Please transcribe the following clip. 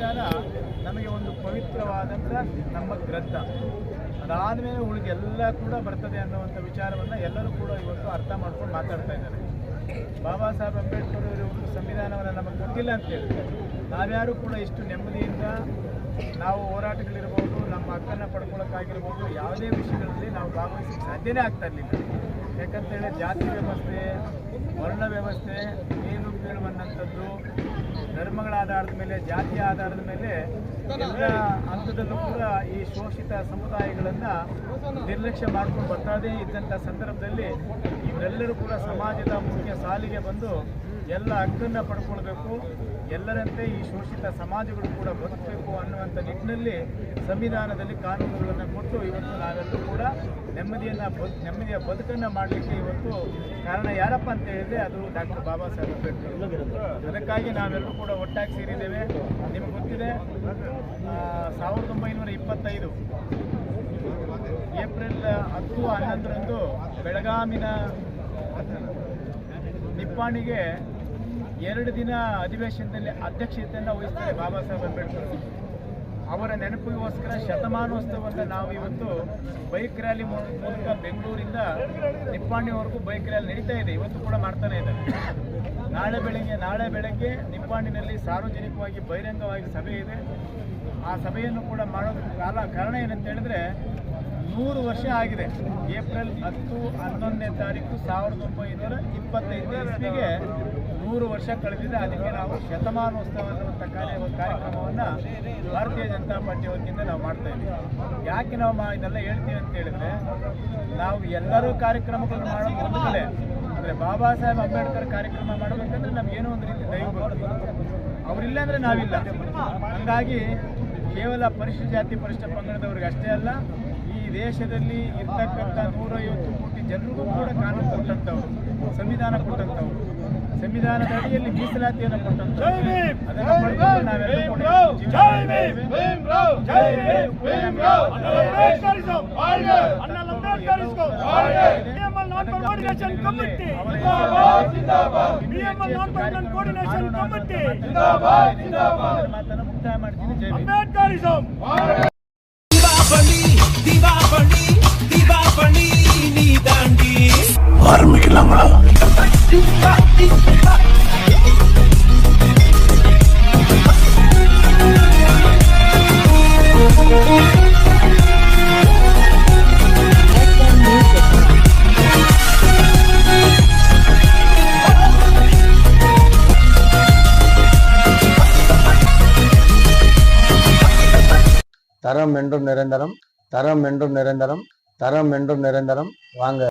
ಸಂವಿಧಾನ ನಮಗೆ ಒಂದು ಪವಿತ್ರವಾದಂಥ ನಮ್ಮ ಗ್ರಂಥ. ಅದಾದಮೇಲೆ ಉಳಿದೆಲ್ಲ ಕೂಡ ಬರ್ತದೆ ಅನ್ನುವಂಥ ವಿಚಾರವನ್ನು ಎಲ್ಲರೂ ಕೂಡ ಇವತ್ತು ಅರ್ಥ ಮಾಡ್ಕೊಂಡು ಮಾತಾಡ್ತಾ ಇದ್ದಾರೆ. ಬಾಬಾ ಸಾಹೇಬ್ ಅಂಬೇಡ್ಕರ್ ಅವರು ಸಂವಿಧಾನವನ್ನು ನಮಗೆ ಗೊತ್ತಿಲ್ಲ ಅಂತ ಹೇಳಿದ್ರೆ ನಾವ್ಯಾರೂ ಕೂಡ ಇಷ್ಟು ನೆಮ್ಮದಿಯಿಂದ ನಾವು ಹೋರಾಟಗಳಿರ್ಬೋದು, ನಮ್ಮ ಹಕ್ಕನ್ನು ಪಡ್ಕೊಳ್ಳೋಕ್ಕಾಗಿರ್ಬೋದು, ಯಾವುದೇ ವಿಷಯಗಳಲ್ಲಿ ನಾವು ಭಾಗವಹಿಸಲಿಕ್ಕೆ ಸಾಧ್ಯನೇ ಆಗ್ತಾ ಇರಲಿಲ್ಲ. ಯಾಕಂತೇಳಿ ಜಾತಿ ವ್ಯವಸ್ಥೆ, ವರ್ಣ ವ್ಯವಸ್ಥೆ, ಮೇಲು ಕೀಳು ಅನ್ನೋಂಥದ್ದು, ಧರ್ಮಗಳ ಆಧಾರದ ಮೇಲೆ, ಜಾತಿಯ ಆಧಾರದ ಮೇಲೆ ಎಲ್ಲ ಹಂತದಲ್ಲೂ ಕೂಡ ಈ ಶೋಷಿತ ಸಮುದಾಯಗಳನ್ನು ನಿರ್ಲಕ್ಷ್ಯ ಮಾಡ್ಕೊಂಡು ಬರ್ತಾದೇ ಇದ್ದಂಥ ಸಂದರ್ಭದಲ್ಲಿ ಇವರೆಲ್ಲರೂ ಕೂಡ ಸಮಾಜದ ಮುಖ್ಯ ಸಾಲಿಗೆ ಬಂದು ಎಲ್ಲ ಹಕ್ಕನ್ನು ಪಡ್ಕೊಳ್ಬೇಕು, ಎಲ್ಲರಂತೆ ಈ ಶೋಷಿತ ಸಮಾಜಗಳು ಕೂಡ ಬದುಕಬೇಕು ಅನ್ನುವಂಥ ನಿಟ್ಟಿನಲ್ಲಿ ಸಂವಿಧಾನದಲ್ಲಿ ಕಾನೂನುಗಳನ್ನು ಕೊಟ್ಟು ಇವತ್ತು ನಾವೆಲ್ಲರೂ ಕೂಡ ನೆಮ್ಮದಿಯ ಬದುಕನ್ನು ಮಾಡಲಿಕ್ಕೆ ಇವತ್ತು ಕಾರಣ ಯಾರಪ್ಪ ಅಂತ ಹೇಳಿದ್ರೆ ಅದು ಡಾಕ್ಟರ್ ಬಾಬಾ ಸಾಹೇಬ್ ಅಂಬೇಡ್ಕರ್. ಅದಕ್ಕಾಗಿ ನಾವೆಲ್ಲರೂ ಕೂಡ ಒಟ್ಟಾಗಿ ಸೇರಿದ್ದೇವೆ. ನಿಮಗೆ ಗೊತ್ತಿದೆ, 1925 ಏಪ್ರಿಲ್ 10-11ರಂದು ಬೆಳಗಾಮಿನ ನಿಪ್ಪಾಣಿಗೆ 2 ದಿನ ಅಧಿವೇಶನದಲ್ಲಿ ಅಧ್ಯಕ್ಷತೆಯನ್ನು ವಹಿಸ್ತಾರೆ ಬಾಬಾ ಸಾಹೇಬ್ ಅಂಬೇಡ್ಕರ್. ಅವರ ನೆನಪಿಗೋಸ್ಕರ ಶತಮಾನೋತ್ಸವವನ್ನು ನಾವು ಇವತ್ತು ಬೈಕ್ ರ್ಯಾಲಿ ಮೂಲಕ ಬೆಂಗಳೂರಿಂದ ನಿಪ್ಪಾಣಿವರೆಗೂ ಬೈಕ್ ರ್ಯಾಲಿ ನಡೀತಾ ಇದೆ, ಇವತ್ತು ಕೂಡ ಮಾಡ್ತಾನೆ ಇದ್ದಾರೆ. ನಾಳೆ ಬೆಳಗ್ಗೆ ನಿಪ್ಪಾಣಿನಲ್ಲಿ ಸಾರ್ವಜನಿಕವಾಗಿ ಬಹಿರಂಗವಾಗಿ ಸಭೆ ಇದೆ. ಆ ಸಭೆಯನ್ನು ಕೂಡ ಮಾಡೋದಕ್ಕೆ ಕಾರಣ ಏನಂತ ಹೇಳಿದ್ರೆ 100 ವರ್ಷ ಆಗಿದೆ. ಏಪ್ರಿಲ್ 10-11ನೇ ತಾರೀಕು 1925 100 ವರ್ಷ ಕಳೆದಿದೆ. ಅದಕ್ಕೆ ನಾವು ಶತಮಾನೋತ್ಸವ ಅನ್ನುವಂಥ ಕಾರ್ಯಕ್ರಮವನ್ನು ಭಾರತೀಯ ಜನತಾ ಪಾರ್ಟಿ ವತಿಯಿಂದ ನಾವು ಮಾಡ್ತಾ ಇದ್ದೀವಿ. ಯಾಕೆ ನಾವು ಇದೆಲ್ಲ ಹೇಳ್ತೀವಿ ಅಂತ ಹೇಳಿದ್ರೆ, ನಾವು ಎಲ್ಲರೂ ಕಾರ್ಯಕ್ರಮಗಳನ್ನು ಮಾಡೋದು ಒಂದು ಕಡೆ, ಅಂದರೆ ಬಾಬಾ ಸಾಹೇಬ್ ಅಂಬೇಡ್ಕರ್ ಕಾರ್ಯಕ್ರಮ ಮಾಡಬೇಕಂದ್ರೆ ನಮಗೇನೋ ಒಂದು ರೀತಿ ದೈವಭಕ್ತಿ, ಅವರಿಲ್ಲ ಅಂದರೆ ನಾವಿಲ್ಲ. ಹಾಗಾಗಿ ಕೇವಲ ಪರಿಶಿಷ್ಟ ಜಾತಿ ಪರಿಶಿಷ್ಟ ಪಂಗಡದವ್ರಿಗೆ ಅಷ್ಟೇ ಅಲ್ಲ, ಈ ದೇಶದಲ್ಲಿ ಇರ್ತಕ್ಕಂಥ 150 ಕೋಟಿ ಜನರಿಗೂ ಕೂಡ ಕಾನೂನು ಕೊಟ್ಟಂಥವ್ರು, ಸಂವಿಧಾನ ಕೊಟ್ಟಂಥವ್ರು, ಸಂವಿಧಾನದ ಅಡಿಯಲ್ಲಿ ಮೀಸಲಾತಿಯನ್ನು ಕೊಟ್ಟಂಥವ್ರು. ಅದನ್ನು ಪಡೆದುಕೊಂಡು ನಾವೆಲ್ಲರೂ ಕೂಡ ಮಾತನ್ನು ಮುಕ್ತಾಯ ಮಾಡ್ತೀನಿ. ಜೈ ஆரம்பிக்கலாங்களா? தரம் என்றும் நிரந்தரம், தரம் என்றும் நிரந்தரம், தரம் என்றும் நிரந்தரம். வாங்க.